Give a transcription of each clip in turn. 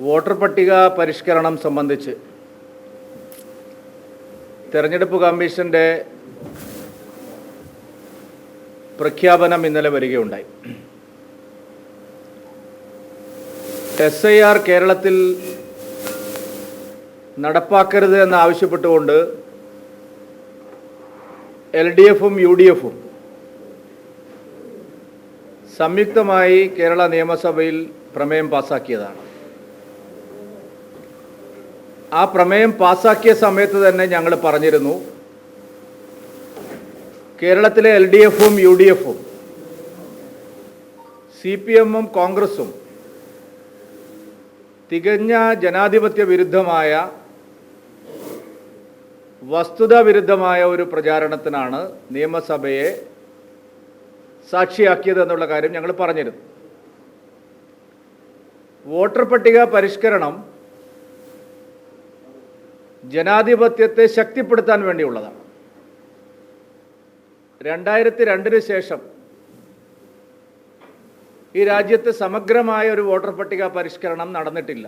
Voter പട്ടിക പരിഷ്കരണം സംബന്ധിച്ച് തെരഞ്ഞെടുപ്പ് കമ്മീഷൻ്റെ പ്രഖ്യാപനം ഇന്നലെ വരികയുണ്ടായി. SIR കേരളത്തിൽ നടപ്പാക്കരുത് എന്നാവശ്യപ്പെട്ടുകൊണ്ട് LDFും UDFും സംയുക്തമായി കേരള നിയമസഭയിൽ പ്രമേയം പാസാക്കിയതാണ്. ആ പ്രമേയം പാസാക്കിയ സമയത്ത് തന്നെ ഞങ്ങൾ പറഞ്ഞിരുന്നു, കേരളത്തിലെ LDFും UDFും CPMും കോൺഗ്രസും തികഞ്ഞ ജനാധിപത്യ വിരുദ്ധമായ വസ്തുതാ വിരുദ്ധമായ ഒരു പ്രചാരണത്തിനാണ് നിയമസഭയെ സാക്ഷിയാക്കിയതെന്നുള്ള കാര്യം ഞങ്ങൾ പറഞ്ഞിരുന്നു. വോട്ടർ പട്ടിക പരിഷ്കരണം ജനാധിപത്യത്തെ ശക്തിപ്പെടുത്താൻ വേണ്ടിയുള്ളതാണ്. 2002 ശേഷം ഈ രാജ്യത്ത് സമഗ്രമായ ഒരു വോട്ടർ പട്ടിക പരിഷ്കരണം നടന്നിട്ടില്ല.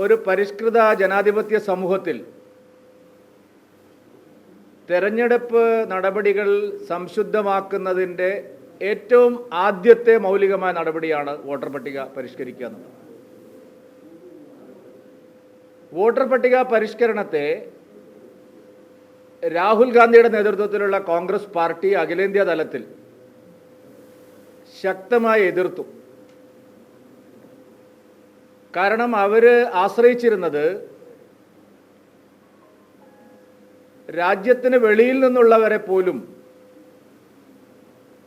ഒരു പരിഷ്കൃത ജനാധിപത്യ സമൂഹത്തിൽ തെരഞ്ഞെടുപ്പ് നടപടികൾ സംശുദ്ധമാക്കുന്നതിൻ്റെ ഏറ്റവും ആദ്യത്തെ മൗലികമായ നടപടിയാണ് വോട്ടർ പട്ടിക പരിഷ്കരിക്കുക എന്നുള്ളത്. വോട്ടർ പട്ടിക പരിഷ്കരണത്തെ രാഹുൽ ഗാന്ധിയുടെ നേതൃത്വത്തിലുള്ള കോൺഗ്രസ് പാർട്ടി അഖിലേന്ത്യാ തലത്തിൽ ശക്തമായി എതിർത്തു. കാരണം അവർ ആശ്രയിച്ചിരുന്നത് രാജ്യത്തിന് വെളിയിൽ നിന്നുള്ളവരെ പോലും,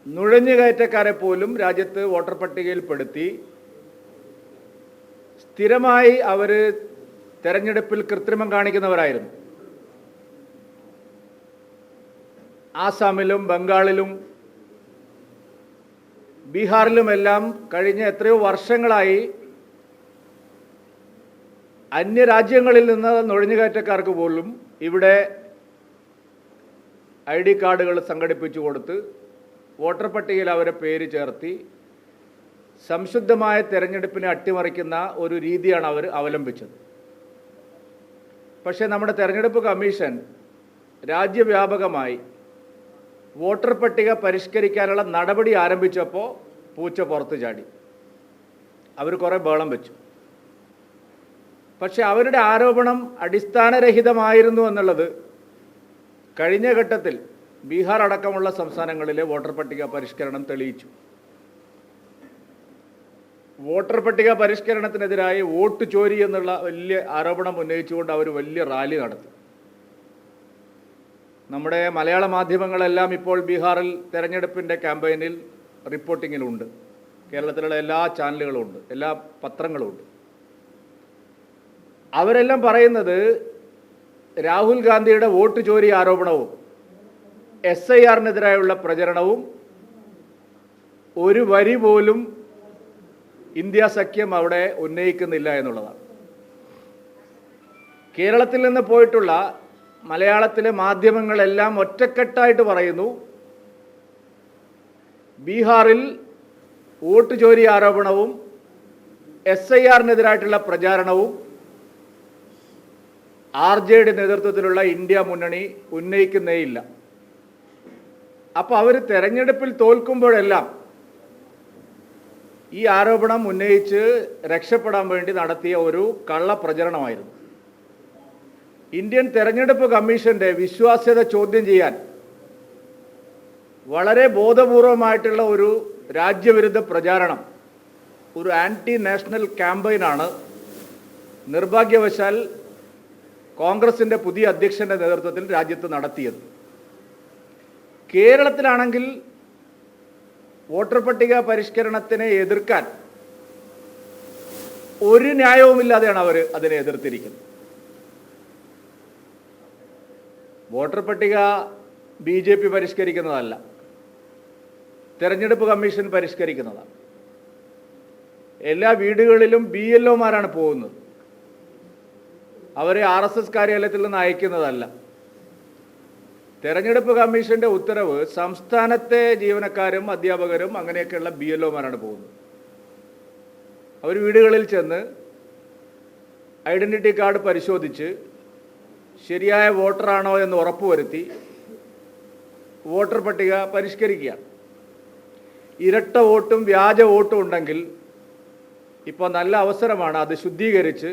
നുഴഞ്ഞുകയറ്റക്കാരെ പോലും രാജ്യത്ത് വോട്ടർ പട്ടികയിൽപ്പെടുത്തി സ്ഥിരമായി അവർ തെരഞ്ഞെടുപ്പിൽ കൃത്രിമം കാണിക്കുന്നവരായിരുന്നു. ആസാമിലും ബംഗാളിലും ബീഹാറിലുമെല്ലാം കഴിഞ്ഞ എത്രയോ വർഷങ്ങളായി അന്യരാജ്യങ്ങളിൽ നിന്ന് നുഴഞ്ഞുകയറ്റക്കാർക്ക് പോലും ഇവിടെ ID കാർഡുകൾ സംഘടിപ്പിച്ചു കൊടുത്ത് വോട്ടർ പട്ടികയിൽ അവരെ പേര് ചേർത്തി സംശുദ്ധമായ തെരഞ്ഞെടുപ്പിനെ അട്ടിമറിക്കുന്ന ഒരു രീതിയാണ് അവർ അവലംബിച്ചത്. പക്ഷേ നമ്മുടെ തെരഞ്ഞെടുപ്പ് കമ്മീഷൻ രാജ്യവ്യാപകമായി വോട്ടർ പട്ടിക പരിഷ്കരിക്കാനുള്ള നടപടി ആരംഭിച്ചപ്പോൾ പൂച്ച പുറത്ത് ചാടി. അവർ കുറേ ബഹളം വെച്ചു. പക്ഷെ അവരുടെ ആരോപണം അടിസ്ഥാനരഹിതമായിരുന്നു എന്നുള്ളത് കഴിഞ്ഞ ഘട്ടത്തിൽ ബീഹാർ അടക്കമുള്ള സംസ്ഥാനങ്ങളിലെ വോട്ടർ പട്ടിക പരിഷ്കരണം തെളിയിച്ചു. വോട്ടർ പട്ടിക പരിഷ്കരണത്തിനെതിരായി വോട്ട് ചോരി എന്നുള്ള വലിയ ആരോപണം ഉന്നയിച്ചുകൊണ്ട് അവർ വലിയ റാലി നടത്തി. നമ്മുടെ മലയാള മാധ്യമങ്ങളെല്ലാം ഇപ്പോൾ ബീഹാറിൽ തെരഞ്ഞെടുപ്പിൻ്റെ ക്യാമ്പയിനിൽ റിപ്പോർട്ടിങ്ങിലുണ്ട്. കേരളത്തിലുള്ള എല്ലാ ചാനലുകളും ഉണ്ട്, എല്ലാ പത്രങ്ങളും ഉണ്ട്. അവരെല്ലാം പറയുന്നത് രാഹുൽ ഗാന്ധിയുടെ വോട്ട് ചോരി ആരോപണവും SIRനെതിരായുള്ള പ്രചരണവും ഒരു വരി പോലും ഇന്ത്യ സഖ്യം അവിടെ ഉന്നയിക്കുന്നില്ല എന്നുള്ളതാണ്. കേരളത്തിൽ നിന്ന് പോയിട്ടുള്ള മലയാളത്തിലെ മാധ്യമങ്ങളെല്ലാം ഒറ്റക്കെട്ടായിട്ട് പറയുന്നു, ബീഹാറിൽ വോട്ട് ചോരി ആരോപണവും SIRനെതിരായിട്ടുള്ള പ്രചാരണവും RJയുടെ നേതൃത്വത്തിലുള്ള ഇന്ത്യ മുന്നണി ഉന്നയിക്കുന്നേയില്ല. അപ്പോൾ അവർ തെരഞ്ഞെടുപ്പിൽ തോൽക്കുമ്പോഴെല്ലാം ഈ ആരോപണം ഉന്നയിച്ച് രക്ഷപ്പെടാൻ വേണ്ടി നടത്തിയ ഒരു കള്ളപ്രചരണമായിരുന്നു. ഇന്ത്യൻ തെരഞ്ഞെടുപ്പ് കമ്മീഷൻ്റെ വിശ്വാസ്യത ചോദ്യം ചെയ്യാൻ വളരെ ബോധപൂർവമായിട്ടുള്ള ഒരു രാജ്യവിരുദ്ധ പ്രചാരണം, ഒരു ആൻറ്റി നാഷണൽ ക്യാമ്പയിനാണ് നിർഭാഗ്യവശാൽ കോൺഗ്രസിൻ്റെ പുതിയ അധ്യക്ഷൻ്റെ നേതൃത്വത്തിൽ രാജ്യത്ത് നടത്തിയത്. കേരളത്തിലാണെങ്കിൽ വോട്ടർ പട്ടിക പരിഷ്കരണത്തിനെ എതിർക്കാൻ ഒരു ന്യായവുമില്ലാതെയാണ് അവർ അതിനെ എതിർത്തിരിക്കുന്നത്. വോട്ടർ പട്ടിക BJP പരിഷ്കരിക്കുന്നതല്ല, തെരഞ്ഞെടുപ്പ് കമ്മീഷൻ പരിഷ്കരിക്കുന്നതാണ്. എല്ലാ വീടുകളിലും BLOമാരാണ് പോകുന്നത്. അവരെ RSS കാര്യാലയത്തിൽ നിന്ന് അയക്കുന്നതല്ല. തെരഞ്ഞെടുപ്പ് കമ്മീഷൻ്റെ ഉത്തരവ് സംസ്ഥാനത്തെ ജീവനക്കാരും അധ്യാപകരും അങ്ങനെയൊക്കെയുള്ള BLOമാരാണ് പോകുന്നത്. അവർ വീടുകളിൽ ചെന്ന് ഐഡൻറ്റിറ്റി കാർഡ് പരിശോധിച്ച് ശരിയായ വോട്ടറാണോ എന്ന് ഉറപ്പുവരുത്തി വോട്ടർ പട്ടിക പരിഷ്കരിക്കുകയാണ്. ഇരട്ട വോട്ടും വ്യാജ വോട്ടും ഉണ്ടെങ്കിൽ ഇപ്പോൾ നല്ല അവസരമാണ് അത് ശുദ്ധീകരിച്ച്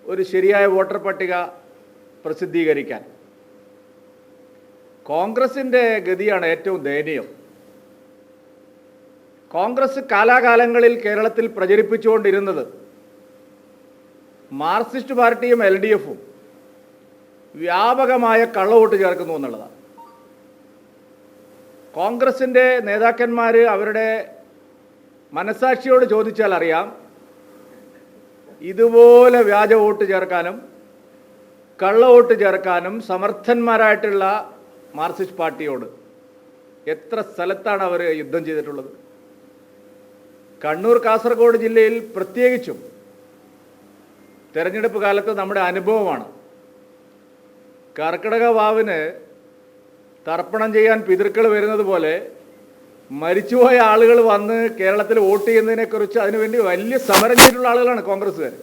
ഒരു ശരിയായ വോട്ടർ പട്ടിക പ്രസിദ്ധീകരിക്കാൻ. കോൺഗ്രസിൻ്റെ ഗതിയാണ് ഏറ്റവും ദയനീയം. കോൺഗ്രസ് കാലാകാലങ്ങളിൽ കേരളത്തിൽ പ്രചരിപ്പിച്ചുകൊണ്ടിരുന്നത് മാർക്സിസ്റ്റ് പാർട്ടിയും LDFും വ്യാപകമായ കള്ളവോട്ട് ചേർക്കുന്നു എന്നുള്ളതാണ്. കോൺഗ്രസിൻ്റെ നേതാക്കന്മാർ അവരുടെ മനസാക്ഷിയോട് ചോദിച്ചാൽ അറിയാം, ഇതുപോലെ വ്യാജ വോട്ട് ചേർക്കാനും കള്ളവോട്ട് ചേർക്കാനും സമർത്ഥന്മാരായിട്ടുള്ള മാർക്സിസ്റ്റ് പാർട്ടിയോട് എത്ര സ്ഥലത്താണ് അവർ യുദ്ധം ചെയ്തിട്ടുള്ളത്. കണ്ണൂർ കാസർഗോഡ് ജില്ലയിൽ പ്രത്യേകിച്ചും തെരഞ്ഞെടുപ്പ് കാലത്ത് നമ്മുടെ അനുഭവമാണ്. കർക്കിടക വാവിന് തർപ്പണം ചെയ്യാൻ പിതൃക്കൾ വരുന്നത് പോലെ മരിച്ചുപോയ ആളുകൾ വന്ന് കേരളത്തിൽ വോട്ട് ചെയ്യുന്നതിനെക്കുറിച്ച് അതിനുവേണ്ടി വലിയ സമരം ചെയ്തിട്ടുള്ള ആളുകളാണ് കോൺഗ്രസ്സുകാർ.